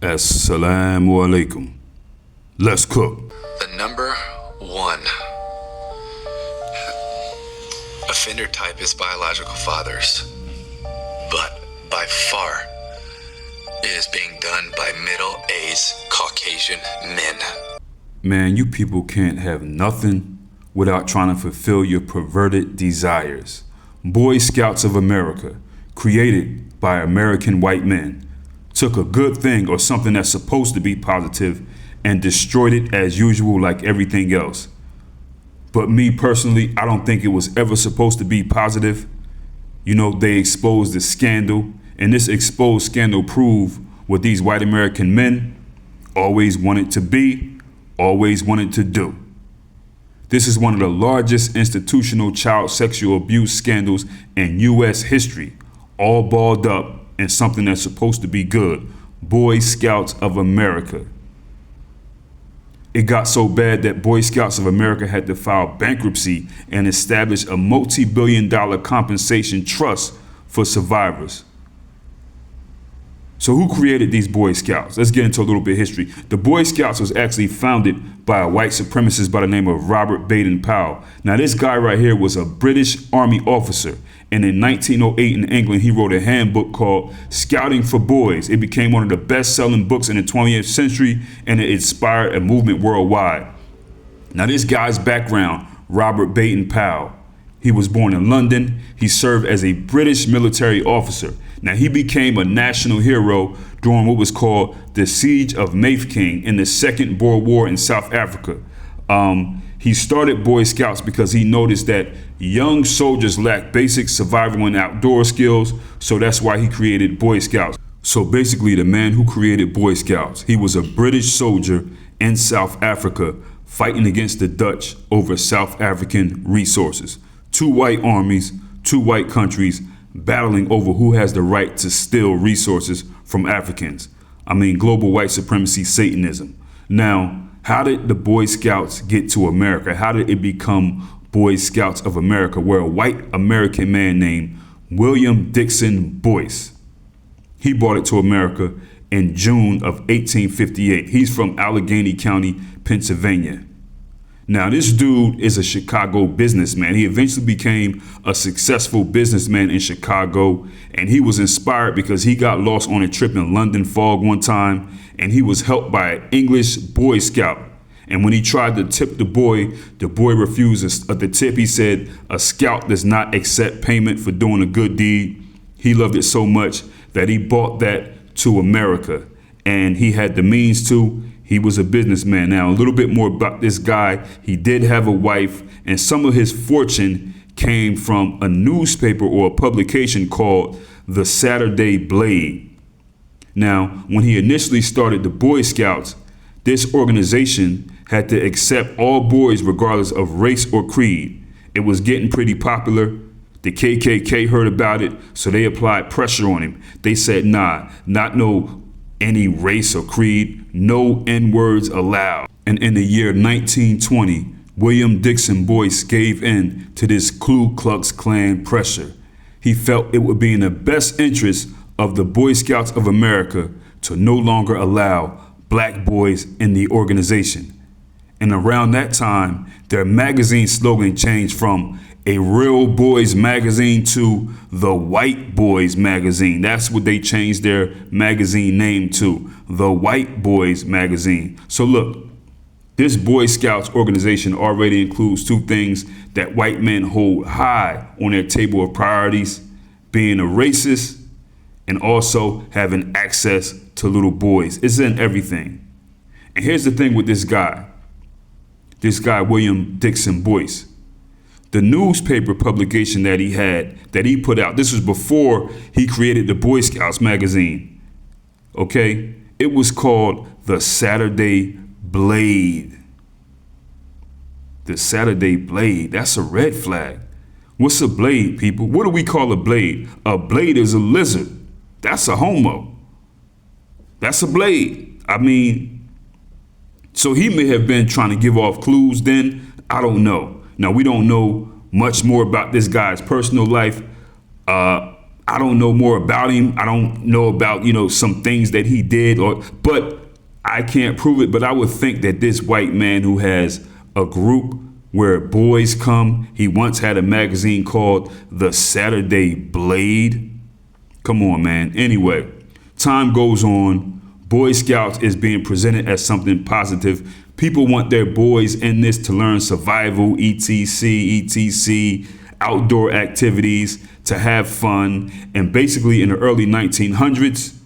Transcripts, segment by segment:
Assalamu alaikum. Let's cook. The number one offender type is biological fathers, but by far it is being done by middle-aged Caucasian men. Man, you people can't have nothing without trying to fulfill your perverted desires. Boy Scouts of America, created by American white men, took a good thing or something that's supposed to be positive and destroyed it as usual like everything else. But me personally, I don't think it was ever supposed to be positive. You know, they exposed the scandal, and this exposed scandal proved what these white American men always wanted to be, always wanted to do. This is one of the largest institutional child sexual abuse scandals in U.S. history, all balled up in something that's supposed to be good. Boy Scouts of America. It got so bad that Boy Scouts of America had to file bankruptcy and establish a multi-billion-dollar compensation trust for survivors. So who created these Boy Scouts? Let's get into a little bit of history. The Boy Scouts was actually founded by a white supremacist by the name of Robert Baden-Powell. Now this guy right here was a British Army officer, and in 1908 in England he wrote a handbook called Scouting for Boys. It became one of the best-selling books in the 20th century, and it inspired a movement worldwide. Now this guy's background, Robert Baden-Powell, he was born in London. He served as a British military officer. Now he became a national hero during what was called the Siege of Mafeking in the Second Boer War in South Africa. He started Boy Scouts because he noticed that young soldiers lacked basic survival and outdoor skills, so that's why he created Boy Scouts. So basically the man who created Boy Scouts, he was a British soldier in South Africa fighting against the Dutch over South African resources. Two white armies, two white countries battling over who has the right to steal resources from Africans. I mean, global white supremacy, Satanism. Now, how did the Boy Scouts get to America? How did it become Boy Scouts of America, where a white American man named William Dixon Boyce, he brought it to America in June of 1858. He's from Allegheny County, Pennsylvania. Now, this dude is a Chicago businessman. He eventually became a successful businessman in Chicago, and he was inspired because he got lost on a trip in London fog one time, and he was helped by an English Boy Scout. And when he tried to tip the boy refused the tip. He said, "A scout does not accept payment for doing a good deed." He loved it so much that he brought that to America, and he had the means to. He was a businessman. Now, a little bit more about this guy. He did have a wife, and some of his fortune came from a newspaper or a publication called the Saturday Blade. Now, when he initially started the Boy Scouts, this organization had to accept all boys regardless of race or creed. It was getting pretty popular. The KKK heard about it, so they applied pressure on him. They said, nah, not no any race or creed, no N-words allowed. And in the year 1920, William Dixon Boyce gave in to this Ku Klux Klan pressure. He felt it would be in the best interest of the Boy Scouts of America to no longer allow black boys in the organization. And around that time, their magazine slogan changed from a Real Boys magazine to the White Boys magazine. That's what they changed their magazine name to, the White Boys magazine. So look, this Boy Scouts organization already includes two things that white men hold high on their table of priorities: being a racist and also having access to little boys. It's in everything. And here's the thing with this guy, William Dixon Boyce. The newspaper publication that he put out, this was before he created the Boy Scouts magazine, okay? It was called the Saturday Blade. The Saturday Blade, that's a red flag. What's a blade, people? What do we call a blade? A blade is a lizard. That's a homo. That's a blade. I mean, so he may have been trying to give off clues then. I don't know. Now, we don't know much more about this guy's personal life, I don't know more about him. I don't know about, some things that he did, but I can't prove it. But I would think that this white man who has a group where boys come, he once had a magazine called The Saturday Blade. Come on, man. Anyway, time goes on. Boy Scouts is being presented as something positive. People want their boys in this to learn survival, etc., outdoor activities, to have fun. And basically in the early 1900s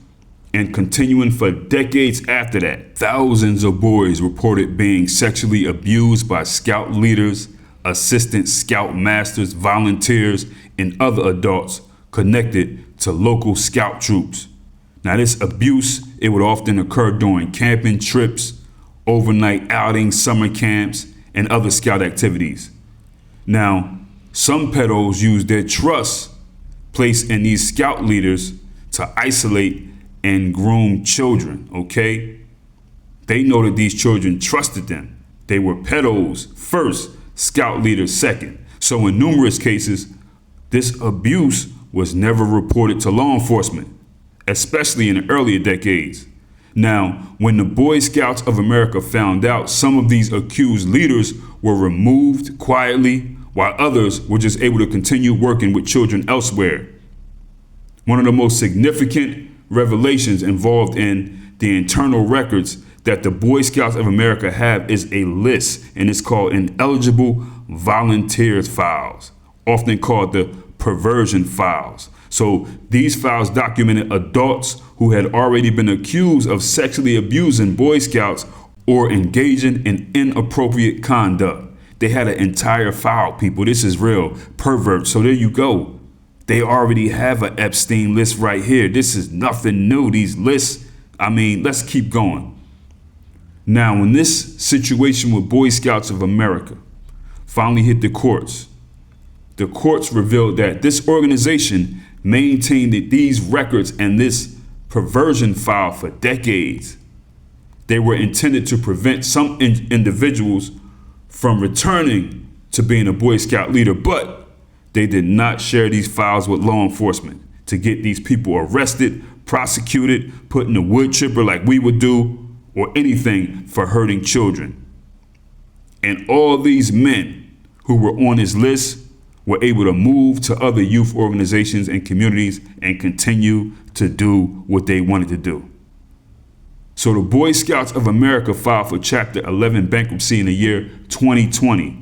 and continuing for decades after that, thousands of boys reported being sexually abused by scout leaders, assistant scout masters, volunteers, and other adults connected to local scout troops. Now, this abuse, it would often occur during camping trips, overnight outings, summer camps, and other scout activities. Now, some pedos use their trust placed in these scout leaders to isolate and groom children, okay? They know that these children trusted them. They were pedos first, scout leaders second. So in numerous cases, this abuse was never reported to law enforcement, especially in the earlier decades. Now, when the Boy Scouts of America found out, some of these accused leaders were removed quietly, while others were just able to continue working with children elsewhere. One of the most significant revelations involved in the internal records that the Boy Scouts of America have is a list, and it's called Ineligible Volunteers Files, often called the Perversion Files. So these files documented adults who had already been accused of sexually abusing Boy Scouts or engaging in inappropriate conduct. They had an entire file, people. This is real. Perverts. So there you go. They already have an Epstein list right here. This is nothing new. These lists, let's keep going. Now, when this situation with Boy Scouts of America finally hit the courts revealed that this organization maintained these records and this perversion file for decades. They were intended to prevent some individuals from returning to being a Boy Scout leader, but they did not share these files with law enforcement to get these people arrested, prosecuted, put in a wood chipper like we would do, or anything for hurting children. And all these men who were on his list were able to move to other youth organizations and communities and continue to do what they wanted to do. So the Boy Scouts of America filed for Chapter 11 bankruptcy in the year 2020.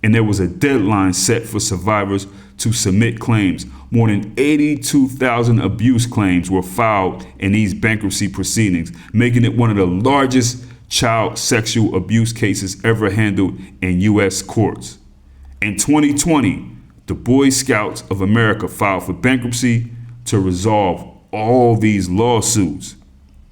And there was a deadline set for survivors to submit claims. More than 82,000 abuse claims were filed in these bankruptcy proceedings, making it one of the largest child sexual abuse cases ever handled in U.S. courts. In 2020, the Boy Scouts of America filed for bankruptcy to resolve all these lawsuits.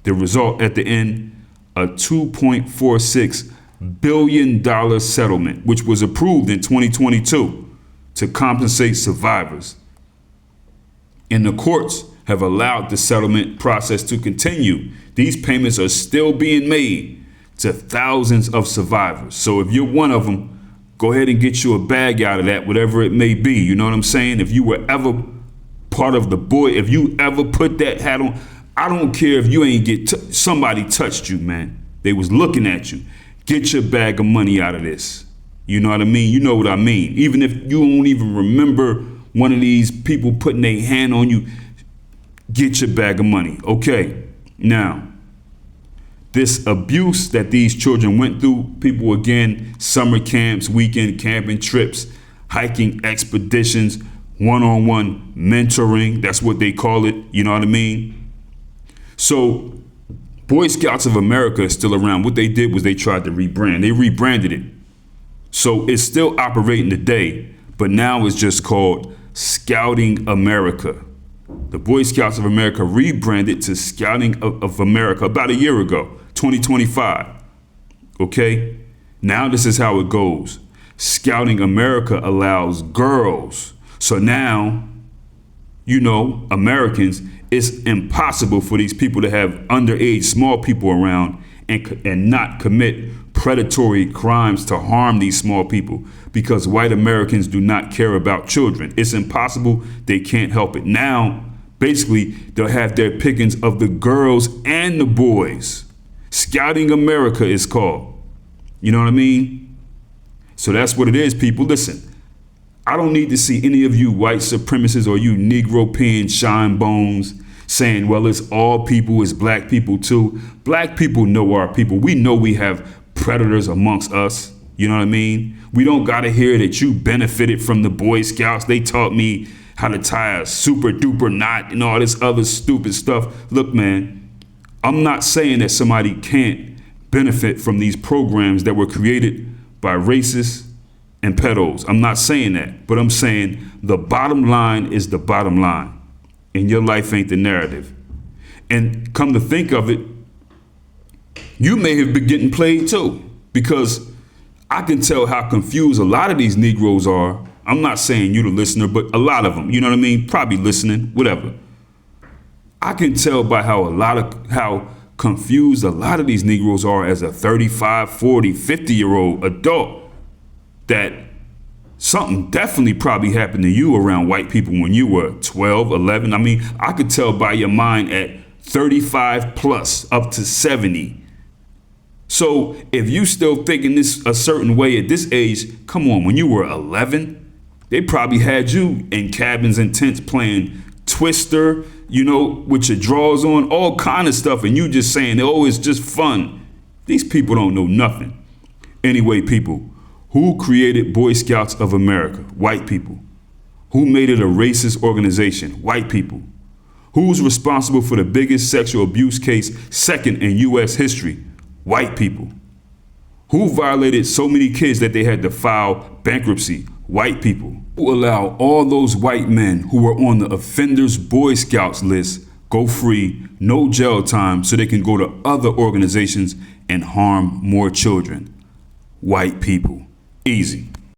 The result at the end, a $2.46 billion settlement, which was approved in 2022 to compensate survivors. And the courts have allowed the settlement process to continue. These payments are still being made to thousands of survivors. So if you're one of them, go ahead and get you a bag out of that, whatever it may be. You know what I'm saying? If you were ever part of the boy, if you ever put that hat on, I don't care if you ain't somebody touched you, man. They was looking at you. Get your bag of money out of this. You know what I mean? You know what I mean. Even if you don't even remember one of these people putting their hand on you, get your bag of money. Okay, now, this abuse that these children went through, people again, summer camps, weekend camping trips, hiking expeditions, one-on-one mentoring, that's what they call it, you know what I mean? So Boy Scouts of America is still around. What they did was they tried to rebrand. They rebranded it. So it's still operating today, but now it's just called Scouting America. The Boy Scouts of America rebranded to Scouting of America about a year ago, 2025. Okay? Now this is how it goes. Scouting America allows girls. So now, Americans, it's impossible for these people to have underage small people around and not commit predatory crimes to harm these small people because white Americans do not care about children. It's impossible. They can't help it. Now, basically, they'll have their pickings of the girls and the boys. Scouting America is called. You know what I mean? So that's what it is, people. Listen, I don't need to see any of you white supremacists or you Negro pen shine bones saying, well, it's all people, it's black people too. Black people know our people. We know we have predators amongst us. You know what I mean? We don't got to hear that you benefited from the Boy Scouts. They taught me how to tie a super duper knot and all this other stupid stuff. Look, man, I'm not saying that somebody can't benefit from these programs that were created by racists and pedos. I'm not saying that, but I'm saying the bottom line is the bottom line. And your life ain't the narrative. And come to think of it, you may have been getting played too, because I can tell how confused a lot of these Negroes are. I'm not saying you the listener, but a lot of them, you know what I mean? Probably listening, whatever. I can tell by how confused a lot of these Negroes are as a 35, 40, 50-year-old adult, that something definitely probably happened to you around white people when you were 12, 11. I mean, I could tell by your mind at 35 plus up to 70. So if you still thinking this a certain way at this age, come on, when you were 11, they probably had you in cabins and tents playing Twister, you know, with your drawers on, all kind of stuff. And you just saying, oh, it's just fun. These people don't know nothing. Anyway, people, who created Boy Scouts of America? White people. Who made it a racist organization? White people. Who's responsible for the biggest sexual abuse case second in U.S. history? White people. Who violated so many kids that they had to file bankruptcy? White people. Who allow all those white men who were on the offenders Boy Scouts list go free, no jail time, so they can go to other organizations and harm more children? White people. Easy.